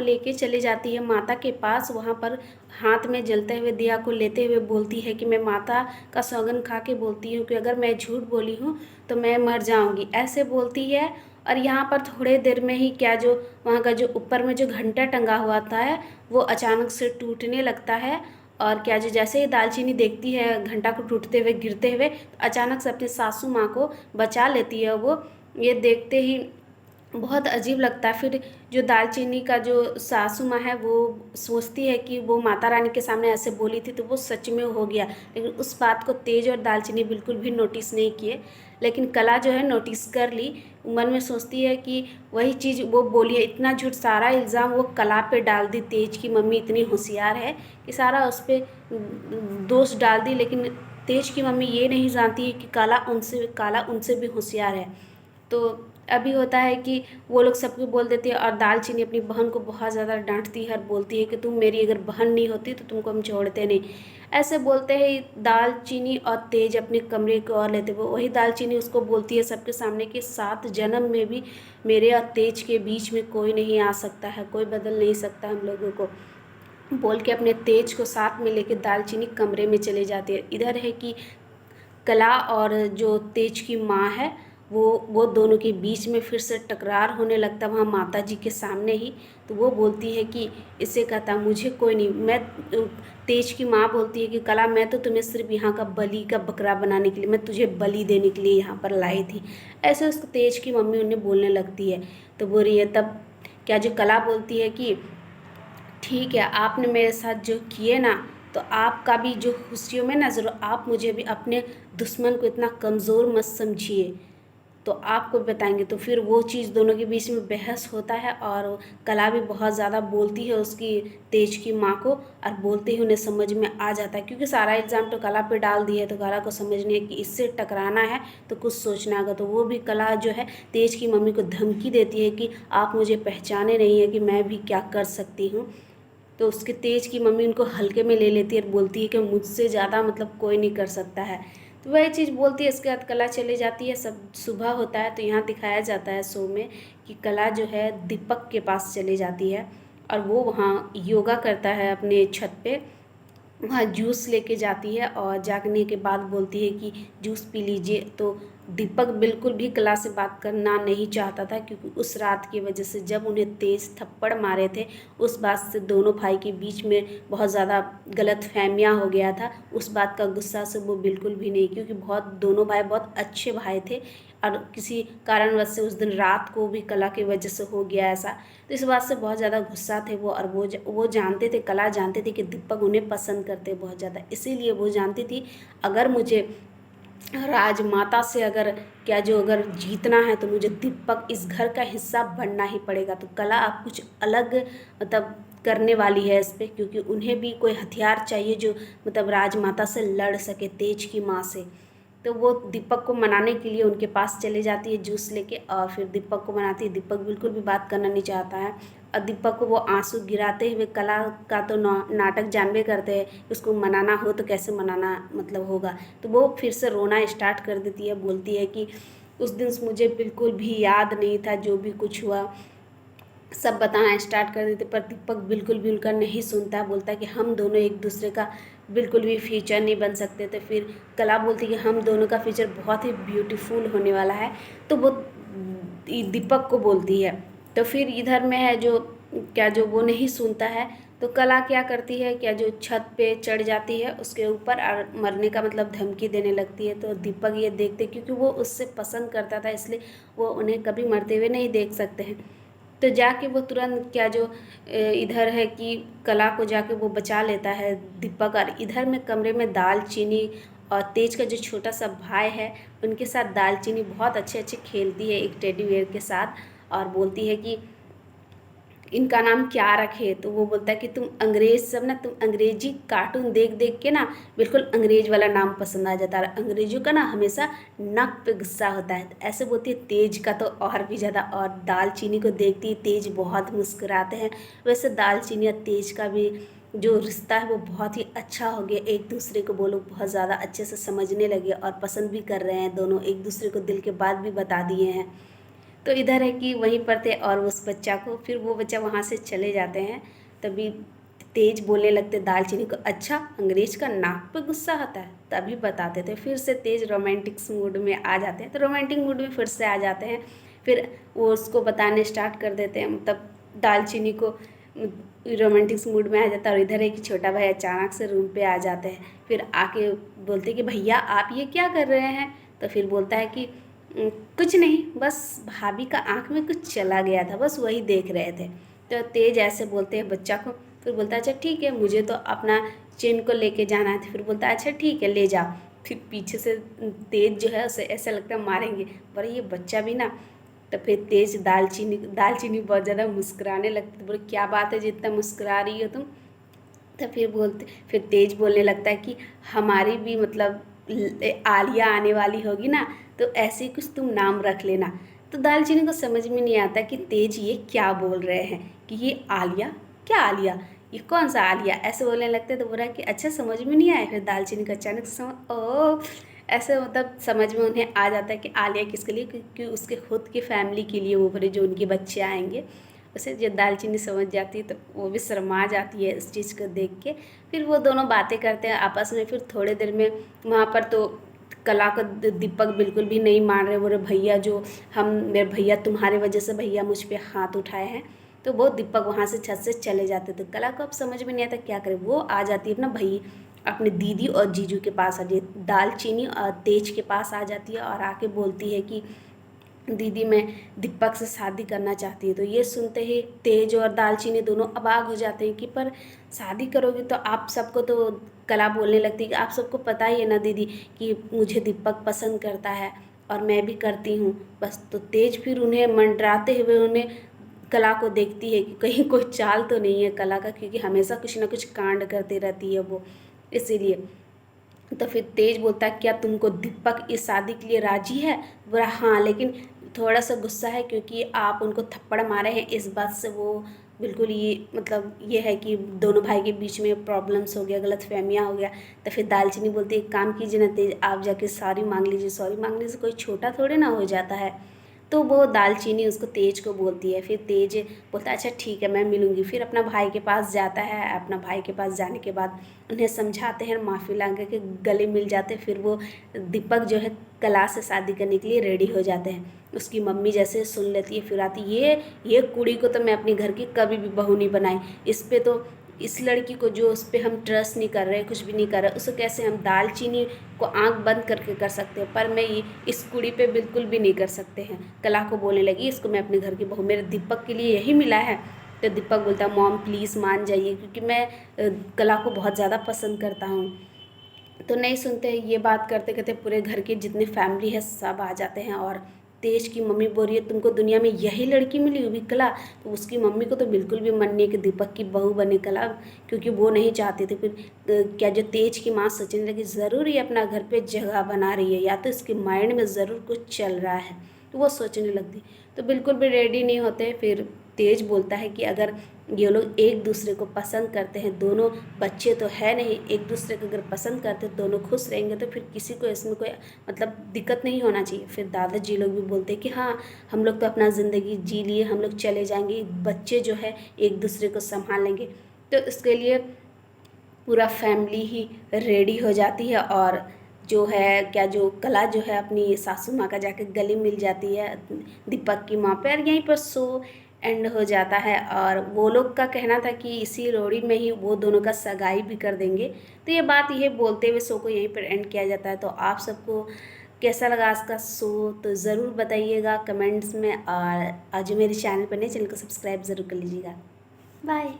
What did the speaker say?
लेके चली जाती है माता के पास। वहाँ पर हाथ में जलते हुए दिया को लेते हुए बोलती है कि मैं माता का सौगंध खा के बोलती हूँ कि अगर मैं झूठ बोली हूँ तो मैं मर जाऊँगी, ऐसे बोलती है। और यहाँ पर थोड़े देर में ही क्या जो वहाँ का जो ऊपर में जो घंटा टंगा हुआ था है वो अचानक से टूटने लगता है। और क्या जो जैसे ही दालचीनी देखती है घंटा को टूटते हुए गिरते हुए, तो अचानक से अपनी सासू माँ को बचा लेती है वो। ये देखते ही बहुत अजीब लगता है। फिर जो दालचीनी का जो सासू माँ है वो सोचती है कि वो माता रानी के सामने ऐसे बोली थी तो वो सच में हो गया, लेकिन उस बात को तेज और दालचीनी बिल्कुल भी नोटिस नहीं किए। लेकिन कला जो है नोटिस कर ली। मन में सोचती है कि वही चीज़ वो बोली है, इतना झूठ, सारा इल्ज़ाम वो कला पे डाल दी। तेज की मम्मी इतनी होशियार है कि सारा उस पर दोष डाल दी, लेकिन तेज की मम्मी ये नहीं जानती है कि काला उनसे भी होशियार है। तो अभी होता है कि वो लोग सबको बोल देती है और दालचीनी अपनी बहन को बहुत ज़्यादा डांटती है और बोलती है कि तुम मेरी अगर बहन नहीं होती तो तुमको हम छोड़ते नहीं। ऐसे बोलते हैं दालचीनी और तेज अपने कमरे को और लेते हुए, वही दालचीनी उसको बोलती है सबके सामने कि 7 जन्म में भी मेरे और तेज के बीच में कोई नहीं आ सकता है, कोई बदल नहीं सकता हम लोगों को। बोल के अपने तेज को साथ में लेके दालचीनी कमरे में चले जाती है। इधर है कि कला और जो तेज की माँ है वो दोनों के बीच में फिर से टकरार होने लगता वहाँ माता जी के सामने ही। तो वो बोलती है कि इससे कहता मुझे कोई नहीं, मैं तेज की माँ बोलती है कि कला मैं तो तुम्हें सिर्फ यहाँ का बलि का बकरा बनाने के लिए, मैं तुझे बलि देने के लिए यहाँ पर लाई थी। ऐसे उसको तेज की मम्मी उन्हें बोलने लगती है। तो बोल रही है तब क्या जो कला बोलती है कि ठीक है, आपने मेरे साथ जो किए ना, तो आपका भी जो खुशियों में ना ज़रूर आप मुझे भी अपने दुश्मन को इतना कमज़ोर मत समझिए, तो आपको बताएंगे। तो फिर वो चीज़ दोनों के बीच में बहस होता है और कला भी बहुत ज़्यादा बोलती है उसकी तेज की माँ को, और बोलते ही उन्हें समझ में आ जाता है क्योंकि सारा इल्ज़ाम तो कला पे डाल दिया है। तो कला को समझनी है कि इससे टकराना है तो कुछ सोचना होगा। तो वो भी कला जो है तेज की मम्मी को धमकी देती है कि आप मुझे पहचाने नहीं है कि मैं भी क्या कर सकती हूँ। तो उसके तेज की मम्मी उनको हल्के में ले लेती है और बोलती है कि मुझसे ज़्यादा मतलब कोई नहीं कर सकता है। तो वही चीज़ बोलती है। इसके बाद कला चली जाती है। सब सुबह होता है तो यहाँ दिखाया जाता है शो में कि कला जो है दीपक के पास चली जाती है और वो वहाँ योगा करता है अपने छत पे। वहाँ जूस लेके जाती है और जागने के बाद बोलती है कि जूस पी लीजिए। तो दीपक बिल्कुल भी कला से बात करना नहीं चाहता था क्योंकि उस रात की वजह से जब उन्हें तेज थप्पड़ मारे थे उस बात से दोनों भाई के बीच में बहुत ज़्यादा गलतफहमियां हो गया था। उस बात का गुस्सा से वो बिल्कुल भी नहीं, क्योंकि दोनों भाई बहुत अच्छे भाई थे और किसी कारणवश से उस दिन रात को भी कला की वजह से हो गया ऐसा। तो इस बात से बहुत ज़्यादा गुस्सा थे वो। और वो जानते थे, कला जानते थे कि दीपक उन्हें पसंद करते बहुत ज़्यादा, इसीलिए वो जानती थी अगर मुझे राजमाता से अगर जीतना है तो मुझे दीपक इस घर का हिस्सा बनना ही पड़ेगा। तो कला अब कुछ अलग मतलब करने वाली है इस पे, क्योंकि उन्हें भी कोई हथियार चाहिए जो मतलब राजमाता से लड़ सके, तेज की माँ से। तो वो दीपक को मनाने के लिए उनके पास चले जाती है जूस लेके और फिर दीपक को मनाती है। दीपक बिल्कुल भी बात करना नहीं चाहता है और दीपक को वो आंसू गिराते हुए, कला का तो नाटक जानबे करते हैं कि उसको मनाना हो तो कैसे मनाना मतलब होगा। तो वो फिर से रोना स्टार्ट कर देती है, बोलती है कि उस दिन मुझे बिल्कुल भी याद नहीं था जो भी कुछ हुआ, सब बताना स्टार्ट कर देते। पर दीपक बिल्कुल भी उनका नहीं सुनता, बोलता है कि हम दोनों एक दूसरे का बिल्कुल भी फ्यूचर नहीं बन सकते। तो फिर कला बोलती है कि हम दोनों का फ्यूचर बहुत ही ब्यूटीफुल होने वाला है। तो वो दीपक को बोलती है। तो फिर इधर में है जो जो वो नहीं सुनता है। तो कला क्या करती है, जो छत पे चढ़ जाती है उसके ऊपर और मरने का मतलब धमकी देने लगती है। तो दीपक ये देखते, क्योंकि वो उससे पसंद करता था इसलिए वो उन्हें कभी मरते हुए नहीं देख सकते हैं। तो जाके वो तुरंत इधर है कि कला को जाके वो बचा लेता है दीपक। और इधर में कमरे में दालचीनी और तेज का जो छोटा सा भाई है उनके साथ दालचीनी बहुत अच्छे अच्छे खेलती है एक टेडी बियर के साथ और बोलती है कि इनका नाम क्या रखे। तो वो बोलता है कि तुम अंग्रेजी कार्टून देख देख के ना बिल्कुल अंग्रेज वाला नाम पसंद आ जाता है, अंग्रेजों का ना हमेशा नक पे गुस्सा होता है। तो ऐसे बोलती है। तेज का तो और भी ज़्यादा, और दालचीनी को देखती है तेज बहुत मुस्कुराते हैं। वैसे दालचीनी और तेज का भी जो रिश्ता है वो बहुत ही अच्छा हो गया, एक दूसरे को वो लोग बहुत ज़्यादा अच्छे से समझने लगे और पसंद भी कर रहे हैं, दोनों एक दूसरे को दिल के बात भी बता दिए हैं। तो इधर है कि वहीं पर थे और उस बच्चा को, फिर वो बच्चा वहाँ से चले जाते हैं। तभी तेज बोलने लगते दालचीनी को, अच्छा अंग्रेज का नाक पे गुस्सा आता है, तभी बताते थे। फिर से तेज रोमांटिक मूड में आ जाते हैं, तो रोमांटिक मूड में फिर से आ जाते हैं। फिर वो उसको बताने स्टार्ट कर देते हैं, मतलब दालचीनी को रोमांटिक मूड में आ जाता है। और इधर एक छोटा भाई अचानक से रूम पे आ जाते हैं, फिर आके बोलते कि भैया आप ये क्या कर रहे हैं। तो फिर बोलता है कि कुछ नहीं, बस भाभी का आँख में कुछ चला गया था, बस वही देख रहे थे। तो तेज ऐसे बोलते हैं बच्चा को। फिर बोलता है अच्छा ठीक है, मुझे तो अपना चेन को लेके जाना है। फिर बोलता है अच्छा ठीक है ले जाओ। फिर पीछे से तेज जो है उसे ऐसा लगता है मारेंगे, पर ये बच्चा भी ना। तो फिर तेज दालचीनी बहुत ज़्यादा मुस्कुराने लगती, तो बोले क्या बात है जितना मुस्कुरा रही हो तुम। तो फिर तेज बोलने लगता है कि हमारी भी मतलब आलिया आने वाली होगी ना, तो ऐसे ही कुछ तुम नाम रख लेना। तो दालचीनी को समझ में नहीं आता कि तेज ये क्या बोल रहे हैं, कि ये आलिया, क्या आलिया, ये कौन सा आलिया, ऐसे बोलने लगते। तो बोला कि अच्छा समझ में नहीं आया। फिर दालचीनी को अचानक से समझ, ओ ऐसे मतलब समझ में उन्हें आ जाता है कि आलिया किसके लिए, क्योंकि उसके खुद की फैमिली के लिए वो बोले जो उनके बच्चे आएंगे। उसे जब दालचीनी समझ जाती है तो वो भी शर्मा जाती है इस चीज़ को देख के। फिर वो दोनों बातें करते हैं आपस में। फिर थोड़ी देर में वहाँ पर तो कला को दीपक बिल्कुल भी नहीं मान रहे, बोले भैया जो हम मेरे भैया तुम्हारे वजह से भैया मुझ पे हाथ उठाए हैं। तो वो दीपक वहाँ से छत से चले जाते। तो कला को अब समझ में नहीं आता क्या करे। वो आ जाती है अपना भाई अपने दीदी और जीजू के पास आ जाती, दालचीनी और तेज के पास आ जाती है और आके बोलती है कि दीदी मैं दीपक से शादी करना चाहती है। तो ये सुनते ही तेज और दालचीनी दोनों अबाक हो जाते हैं कि पर शादी करोगे तो आप सबको तो, कला बोलने लगती है कि आप सबको पता ही है ना दीदी कि मुझे दीपक पसंद करता है और मैं भी करती हूँ बस। तो तेज फिर उन्हें मंडराते हुए उन्हें कला को देखती है कि कहीं कोई चाल तो नहीं है कला का, क्योंकि हमेशा कुछ ना कुछ कांड करती रहती है वो, इसीलिए। तो फिर तेज बोलता है क्या तुमको दीपक इस शादी के लिए राजी है। बोला हाँ, लेकिन थोड़ा सा गुस्सा है क्योंकि आप उनको थप्पड़ मारे हैं, इस बात से वो बिल्कुल ये मतलब ये है कि दोनों भाई के बीच में प्रॉब्लम्स हो गया, गलतफहमियाँ हो गया। तो फिर दालचीनी बोलती है एक काम कीजिए ना तेज, आप जाके सॉरी मांग लीजिए, सॉरी मांगने से कोई छोटा थोड़े ना हो जाता है। तो वो दालचीनी उसको तेज को बोलती है। फिर तेज बोलता है अच्छा ठीक है मैं मिलूँगी। फिर अपना भाई के पास जाता है। अपना भाई के पास जाने के बाद उन्हें समझाते हैं, माफ़ी मांग के गले मिल जाते। फिर वो दीपक जो है कला से शादी करने के लिए रेडी हो जाते हैं। उसकी मम्मी जैसे सुन लेती है फिर आती, ये कुड़ी को तो मैं अपने घर की कभी भी बहू नहीं बनाई, इस पे तो इस लड़की को जो उस पर हम ट्रस्ट नहीं कर रहे, कुछ भी नहीं कर रहे, उसको कैसे हम दालचीनी को आंख बंद करके कर सकते हैं, पर मैं ये इस कुड़ी पे बिल्कुल भी नहीं कर सकते हैं। कला को बोलने लगी इसको मैं अपने घर की बहू, मेरे दीपक के लिए यही मिला है। तो दीपक बोलता है मॉम प्लीज़ मान जाइए, क्योंकि मैं कला को बहुत ज़्यादा पसंद करता हूँ। तो नहीं सुनते। ये बात करते करते पूरे घर की जितनी फैमिली है सब आ जाते हैं। और तेज की मम्मी बोल रही है तुमको दुनिया में यही लड़की मिली हुई कला। तो उसकी मम्मी को तो बिल्कुल भी मन नहीं है कि दीपक की बहू बने कला, क्योंकि वो नहीं चाहती थी। फिर क्या जो तेज की माँ सोचने लगी ज़रूर ये अपना घर पे जगह बना रही है, या तो इसके माइंड में ज़रूर कुछ चल रहा है। तो वो सोचने लगती, तो बिल्कुल भी रेडी नहीं होते। फिर तेज बोलता है कि अगर ये लोग एक दूसरे को पसंद करते हैं, दोनों बच्चे तो है नहीं, एक दूसरे को अगर पसंद करते दोनों खुश रहेंगे तो फिर किसी को इसमें कोई मतलब दिक्कत नहीं होना चाहिए। फिर दादाजी लोग भी बोलते हैं कि हाँ हम लोग तो अपना ज़िंदगी जी लिए, हम लोग चले जाएंगे, बच्चे जो है एक दूसरे को संभाल लेंगे। तो इसके लिए पूरा फैमिली ही रेडी हो जाती है। और जो है क्या जो कला जो है अपनी सासू माँ का जाके गले मिल जाती है दीपक की माँ पे। और यहीं पर शो एंड हो जाता है। और वो लोग का कहना था कि इसी लोहड़ी में ही वो दोनों का सगाई भी कर देंगे। तो ये बात ये बोलते हुए शो को यहीं पर एंड किया जाता है। तो आप सबको कैसा लगा आज का शो तो ज़रूर बताइएगा कमेंट्स में। और आज मेरे चैनल पर नए, चैनल को सब्सक्राइब ज़रूर कर लीजिएगा। बाय।